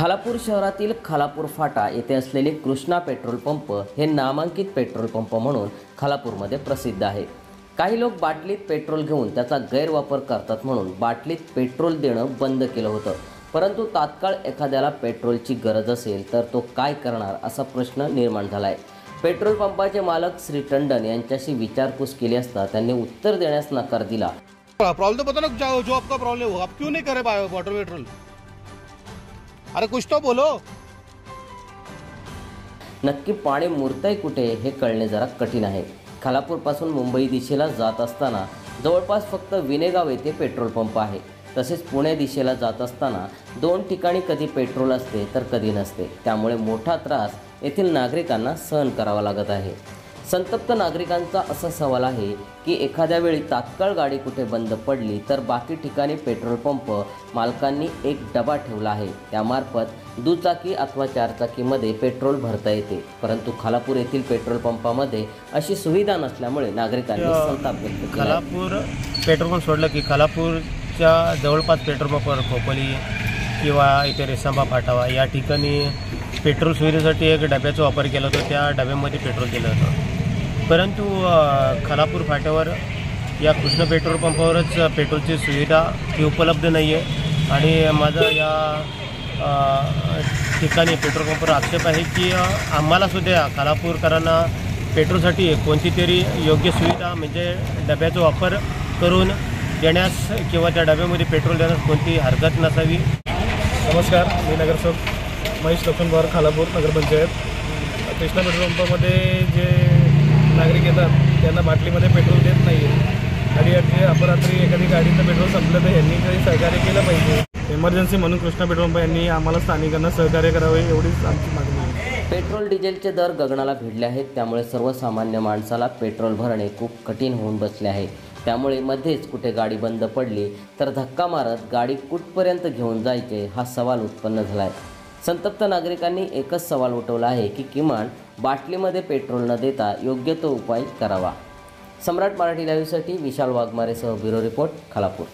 खालापूर शहरातील खालापूर फाटा येथे असलेले कृष्णा पेट्रोल पंप हे नामांकित पेट्रोल पंप म्हणून खालापूरमध्ये प्रसिद्ध आहे। काही लोक बाटलीत पेट्रोल घेऊन त्याचा गैरवापर करतात म्हणून बाटलीत पेट्रोल देणं बंद केलं होतं। परंतु तात्काळ एखाद्याला पेट्रोलची गरज असेल तर तो काय करणार असा प्रश्न निर्माण झाला आहे। पेट्रोल पंपाचे मालक श्री टंडन यांच्याशी विचारपूस केली असता त्यांनी उत्तर देण्यास नकार दिला। प्रॉब्लम तो पता ना, जो आपका प्रॉब्लम हो, आप क्यों नहीं करे वाटर पेट्रोल? अरे कुछ तो बोलो। नक्की पाणी मुरतंय कुठे हे कळणे जरा कठीण आहे। खालापूरपासून मुंबई दिशेला जात असताना जवळपास फक्त विनेगाव येथे पेट्रोल पंप आहे। तसेच पुणे दिशेला जात असताना दोन ठिकाणी कधी पेट्रोल असते तर कधी नसते। त्यामुळे मोठा त्रास येथील नागरिकांना सहन करावा लागत आहे। संतप्त नागरिकांचा असा सवाल आहे की एखाद्या वेळी तात्काळ गाडी कुठे बंद पडली तर बाकी ठिकाणी पेट्रोल पंप मालकांनी एक डबा ठेवला आहे, त्यामार्फत दुचाकी अथवा चारचाकीमध्ये पेट्रोल भरता येते। परंतु खालापूर येथील पेट्रोल पंपामध्ये अशी सुविधा नसल्यामुळे नागरिकांनी संताप व्यक्त केला। खालापूर पेट्रोल पंप सोडलं की खालापूरच्या जवळपास पेट्रोल पंपावर खोपोली किंवा इथे रेसांबा फाटावा या ठिकाणी पेट्रोल सुविधेसाठी एक डब्याचा वापर केला होता। त्या डब्यामध्ये पेट्रोल दिलं होतं। परंतु खालापूर फाट्यावर या कृष्ण पेट्रोल पंपावरच पेट्रोलची सुविधा ही उपलब्ध नाही आहे। आणि माझा या ठिकाणी पेट्रोल पंपावर आक्षेप आहे की आम्हालासुद्धा खालापूरकरांना पेट्रोलसाठी कोणती तरी योग्य सुविधा म्हणजे डब्याचा वापर करून देण्यास किंवा त्या डब्यामध्ये पेट्रोल देण्यास कोणती हरकत नसावी। नमस्कार, मी नगरसेवक महेश लक्ष्मण पवार, खालापूर नगरपंचायत। कृष्णा पेट्रोल पंपामध्ये जे नागरिक येतात त्यांना बाटलीमध्ये पेट्रोल देत नाही आहे आणि अपरात्री एखादी गाडीचं पेट्रोल संपलं तर यांनी काही सहकार्य केलं पाहिजे। इमर्जन्सी म्हणून कृष्णा पेट्रोल पंप यांनी आम्हाला स्थानिकांना सहकार्य करावे एवढीच आमची मागणी आहे। पेट्रोल डिझेलचे दर गगनाला भिडले आहेत, त्यामुळे सर्वसामान्य माणसाला पेट्रोल भरणे खूप कठीण होऊन बसले आहे। त्यामुळे मध्येच कुठे गाडी बंद पडली तर धक्का मारत गाडी कुठपर्यंत घेऊन जायचे हा सवाल उत्पन्न झाला आहे। संतप्त नागरिकांनी एकच सवाल उठवला आहे की किमान बाटलीमध्ये पेट्रोल न देता योग्य तो उपाय करावा। सम्राट मराठी लाईव्हसाठी विशाल वाघमारेसह ब्युरो रिपोर्ट, खालापूर।